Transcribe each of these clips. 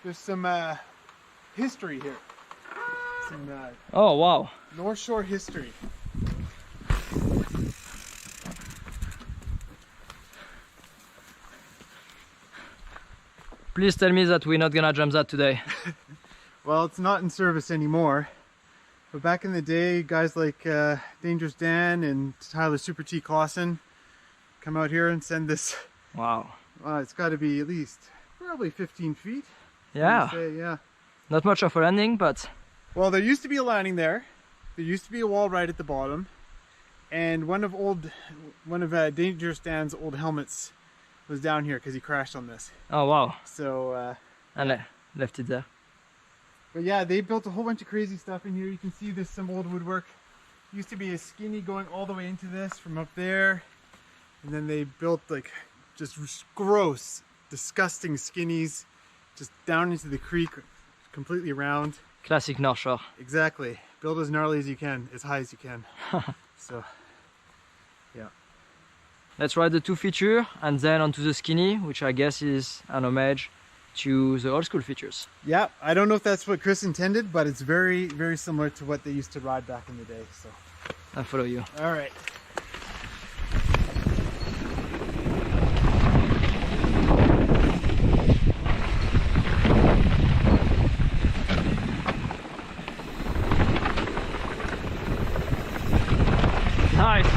there's some history here. Some oh wow. North Shore history. Please tell me that we're not gonna jump that today. Well, it's not in service anymore. But back in the day, guys like Dangerous Dan and Tyler Super T Clausen come out here and send this. Wow. It's got to be at least probably 15 feet. Yeah. Yeah. Not much of a landing, but... Well, there used to be a landing there. There used to be a wall right at the bottom. And one of Dangerous Dan's old helmets was down here because he crashed on this. Oh wow. So... and left it there. But yeah, they built a whole bunch of crazy stuff in here. You can see there's some old woodwork. Used to be a skinny going all the way into this from up there. And then they built like just gross, disgusting skinnies just down into the creek, completely around. Classic North Shore. Exactly. Build as gnarly as you can, as high as you can. So, yeah. Let's ride the 2 feature and then onto the skinny, which I guess is an homage to the old school features. Yeah, I don't know if that's what Chris intended, but it's very, very similar to what they used to ride back in the day. So I'll follow you. All right. Nice.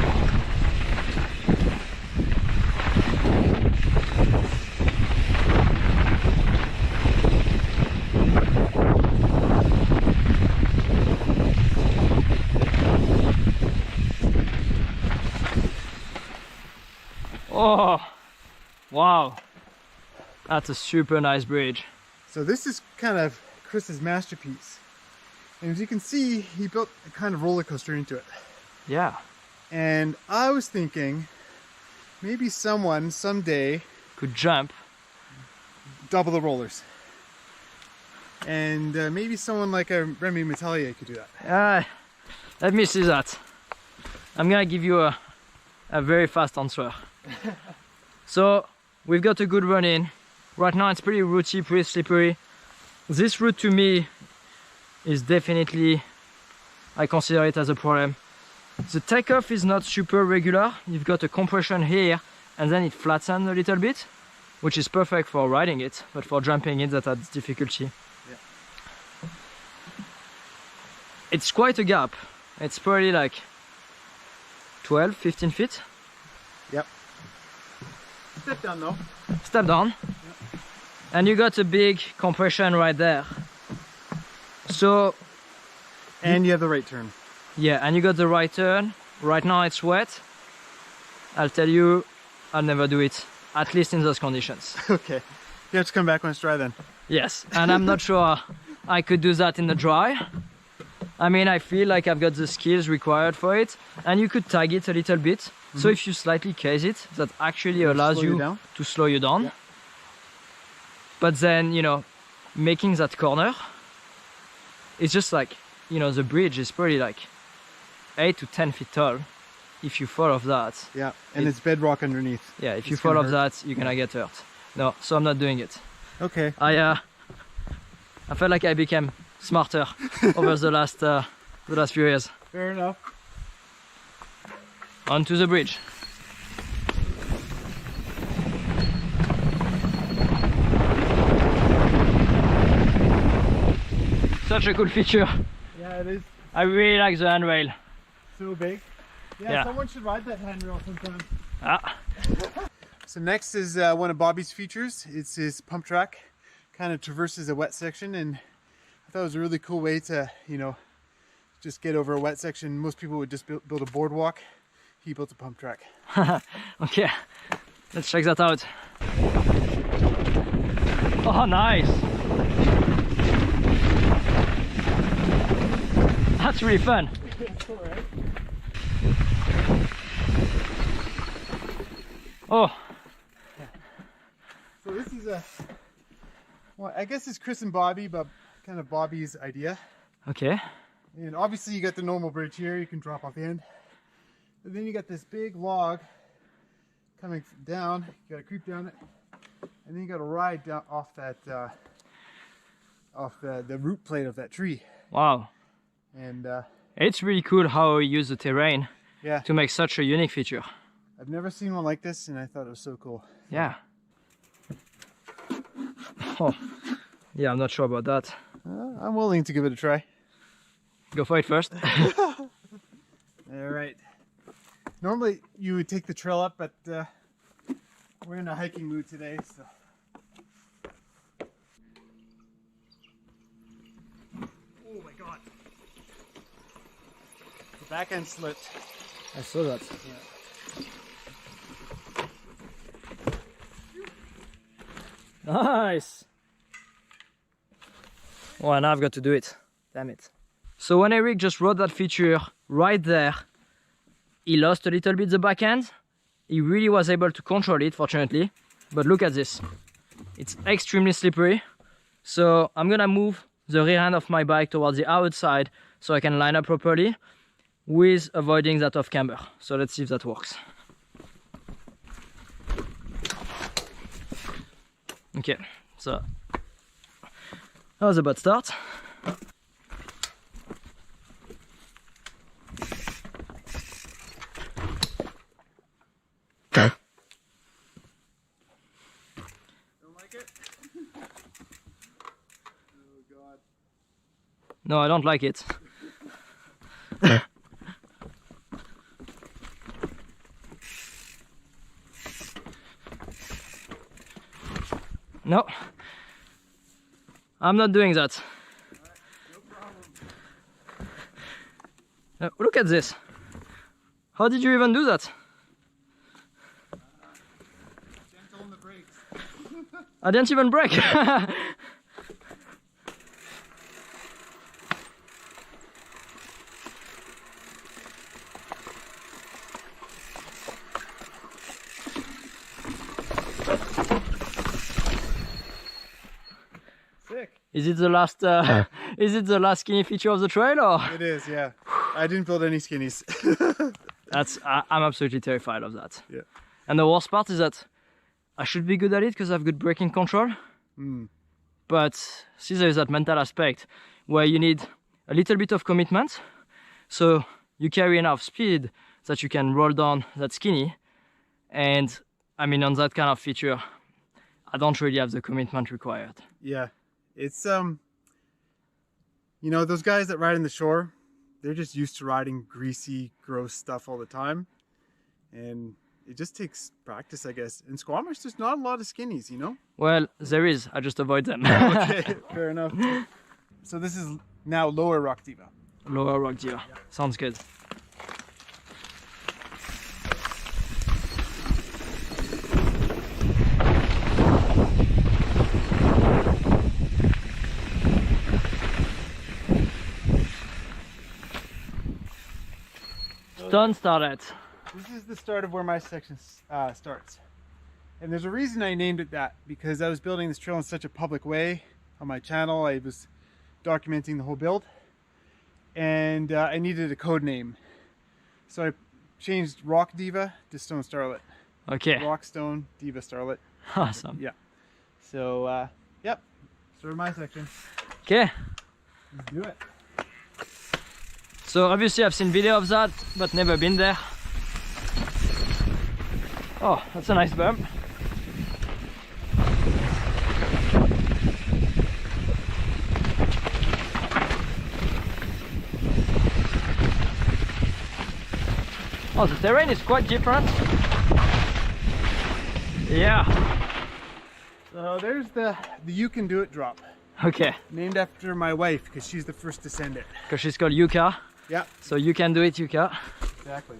Oh, wow. That's a super nice bridge. So this is kind of Chris's masterpiece. And as you can see, he built a kind of roller coaster into it. Yeah. And I was thinking maybe someone someday could jump double the rollers. And maybe someone like a Remy Metallier could do that. Let me see that. I'm gonna give you a very fast answer. So we've got a good run in. Right now it's pretty rooty, pretty slippery. This route to me is definitely, I consider it as a problem. The takeoff is not super regular. You've got a compression here and then it flattens a little bit, which is perfect for riding it, but for jumping it that adds difficulty. Yeah. It's quite a gap. It's probably like 12, 15 feet. Yep. Step down though. Step down. Yep. And you got a big compression right there. So... And you have the right turn. Yeah, and you got the right turn. Right now it's wet. I'll tell you, I'll never do it, at least in those conditions. Okay. You have to come back when it's dry then. Yes, and I'm not sure I could do that in the dry. I mean, I feel like I've got the skills required for it, and you could tag it a little bit. Mm-hmm. So if you slightly case it, that actually allows you to slow you down. Yeah. But then, you know, making that corner, it's just like, you know, the bridge is probably like 8 to 10 feet tall. If you fall off that. Yeah, and it's bedrock underneath. Yeah, if you fall off that, you're gonna get hurt. No, so I'm not doing it. Okay. I felt like I became smarter over the last few years. Fair enough. Onto the bridge. Such a cool feature. Yeah, it is. I really like the handrail. So big. Yeah, someone should ride that handrail sometime. Ah. So next is one of Bobby's features. It's his pump track. Kind of traverses a wet section, and I thought it was a really cool way to, you know, just get over a wet section. Most people would just build a boardwalk. He built a pump track. Okay, let's check that out. Oh, nice. That's really fun. Oh. Yeah. So this is well, I guess it's Chris and Bobby, but kind of Bobby's idea. Okay. And obviously you got the normal bridge here, you can drop off the end. But then you got this big log coming down, you gotta creep down it, and then you gotta ride down off that off the root plate of that tree. Wow. And it's really cool how you use the terrain to make such a unique feature. I've never seen one like this, and I thought it was so cool. Yeah. Oh, yeah, I'm not sure about that. I'm willing to give it a try. Go for it first. All right. Normally you would take the trail up, but we're in a hiking mood today, so. Oh my God. The back end slipped. I saw that. Yeah. Nice! Oh, and I've got to do it. Damn it. So when Eric just wrote that feature right there, he lost a little bit the back end. He really was able to control it, fortunately. But look at this. It's extremely slippery. So I'm gonna move the rear end of my bike towards the outside so I can line up properly with avoiding that off camber. So let's see if that works. Okay, so that was a bad start. Don't like it? Oh God. No, I don't like it. No, I'm not doing that. Alright, no problem. Look at this. How did you even do that? Gentle on the brakes. I didn't even brake. Is it the last? Is it the last skinny feature of the trail, or? It is, yeah. I didn't build any skinnies. I'm absolutely terrified of that. Yeah. And the worst part is that I should be good at it because I've good braking control. But see, there is that mental aspect where you need a little bit of commitment, so you carry enough speed that you can roll down that skinny. And I mean, on that kind of feature, I don't really have the commitment required. Yeah. It's you know, those guys that ride in the shore, they're just used to riding greasy, gross stuff all the time, and it just takes practice, I guess. In Squamish, there's not a lot of skinnies, you know. Well, there is. I just avoid them. Okay, fair enough. So this is now Lower Rock Diva. Lower Rock Diva. Yeah. Sounds good. Done started. This is the start of where my section starts. And there's a reason I named it that, because I was building this trail in such a public way on my channel. I was documenting the whole build, and I needed a code name. So I changed Rock Diva to Stone Starlet. Okay. Rock Stone Diva Starlet. Awesome. Yeah. So, yep. Start of my section. Okay. Let's do it. So obviously I've seen video of that, but never been there. Oh, that's a nice bump. Oh, the terrain is quite different. Yeah. So there's the You Can Do It drop. Okay. Named after my wife, because she's the first to send it. Because she's called Yuka. Yeah. So you can do it, Yuka. Exactly.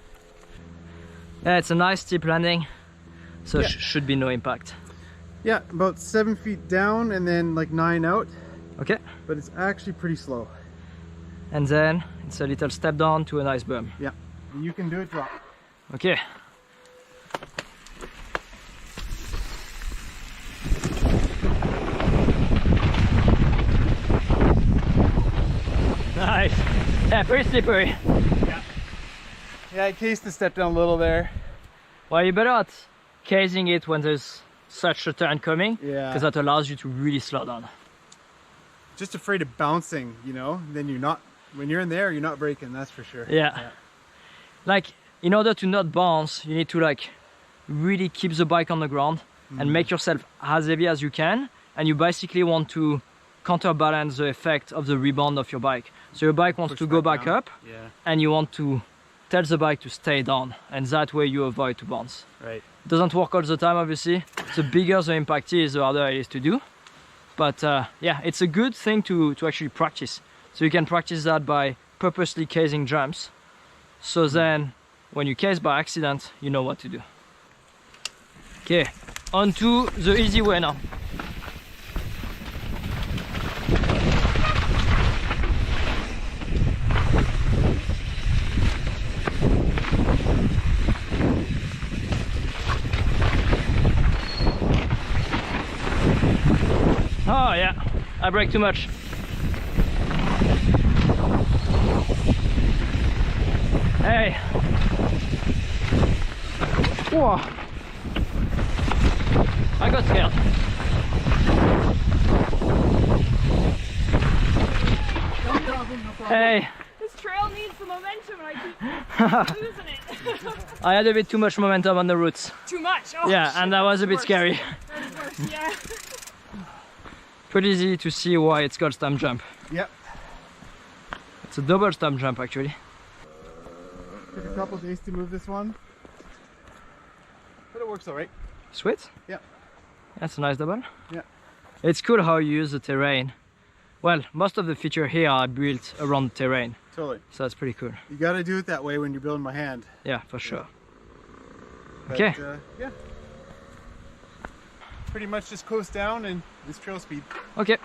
Yeah, it's a nice steep landing. So Yeah. should be no impact. Yeah, about 7 feet down and then like 9 out. Okay. But it's actually pretty slow. And then it's a little step down to a nice bump. Yeah. The You Can Do It drop. Okay. Nice. Yeah, pretty slippery. Yeah. Yeah, I cased the step down a little there. Well, you're better at casing it when there's such a turn coming. Yeah. Because that allows you to really slow down. just afraid of bouncing, you know, then you're not, when you're in there, you're not braking, that's for sure. Yeah. Like, in order to not bounce, you need to like really keep the bike on the ground and make yourself as heavy as you can, and you basically want to counterbalance the effect of the rebound of your bike. So your bike wants to go back up, and you want to tell the bike to stay down, and that way you avoid to bounce. Right. It doesn't work all the time, obviously. The bigger the impact is, the harder it is to do. But yeah, it's a good thing to actually practice. So you can practice that by purposely casing jumps. So then, when you case by accident, you know what to do. Okay, on to the easy way now. Oh yeah, I brake too much. Hey. Whoa. I got scared. No problem. Hey. This trail needs some momentum and I keep losing it. I had a bit too much momentum on the roots. Too much? Oh, Yeah, and that was a bit scary. That is worse, yeah. Pretty easy to see why it's called stump jump. Yep. It's a double stump jump actually. Took a couple days to move this one, but it works all right. Sweet. Yeah. That's a nice double. Yeah. It's cool how you use the terrain. Well, most of the features here are built around terrain. Totally. So that's pretty cool. You got to do it that way when you're building by hand. Yeah, for sure. But, Okay. Yeah. Pretty much just coast down and this trail speed. Okay.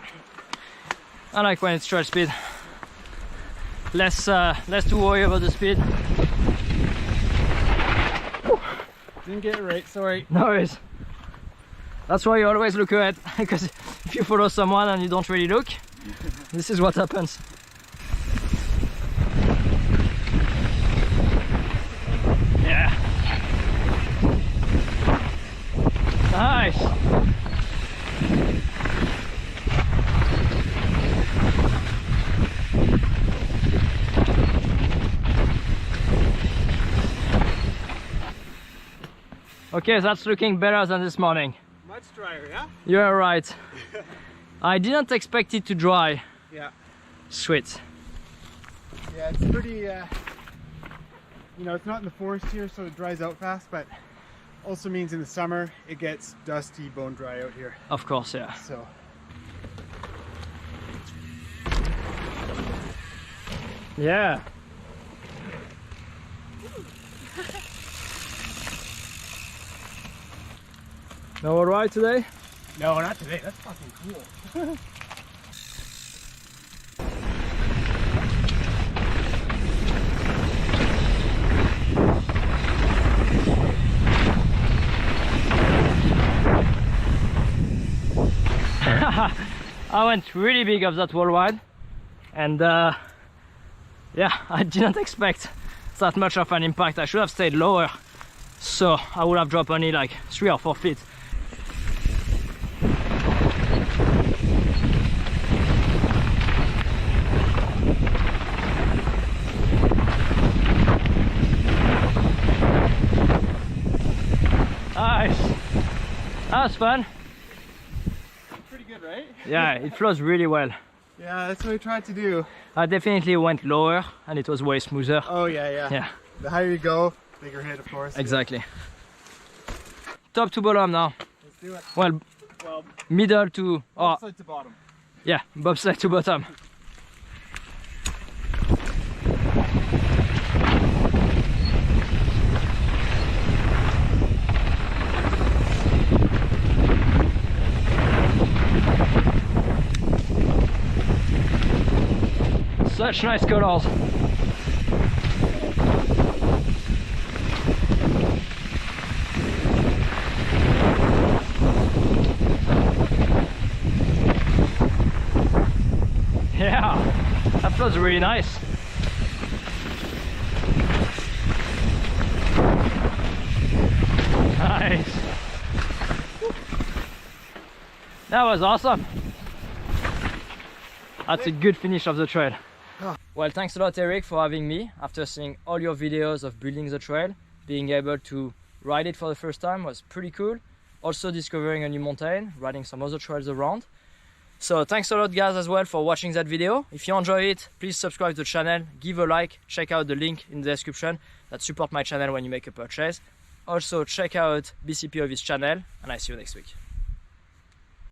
I like when it's trail speed. Less to worry about the speed. Didn't get it right, sorry. No worries. That's why you always look ahead, because if you follow someone and you don't really look, this is what happens. Yeah. Nice. Okay, that's looking better than this morning. Much drier, yeah? You're right. I didn't expect it to dry. Yeah. Sweet. Yeah, it's pretty, you know, it's not in the forest here, so it dries out fast, but also means in the summer it gets dusty, bone dry out here. Of course, yeah. So. Yeah. No all right today? No, not today. That's fucking cool. I went really big off that wall ride, and yeah, I didn't expect that much of an impact. I should have stayed lower, so I would have dropped only like 3 or 4 feet. Nice. That was fun. Pretty good, right? Yeah, it flows really well. Yeah, that's what I tried to do. I definitely went lower and it was way smoother. Oh yeah, yeah. Yeah. The higher you go, bigger hit, of course. Exactly. Top to bottom now. Let's do it. Well, Well, middle to... Oh, side to bottom. yeah, bobsled to bottom. Such nice colors. Yeah, that feels really nice. Nice. That was awesome. That's a good finish of the trail. Well, thanks a lot, Eric, for having me. After seeing all your videos of building the trail, being able to ride it for the first time was pretty cool. Also discovering a new mountain, riding some other trails around. So thanks a lot, guys, as well for watching that video. If you enjoy it, please subscribe to the channel, give a like, check out the link in the description that support my channel when you make a purchase. Also check out BCP of his channel, and I see you next week.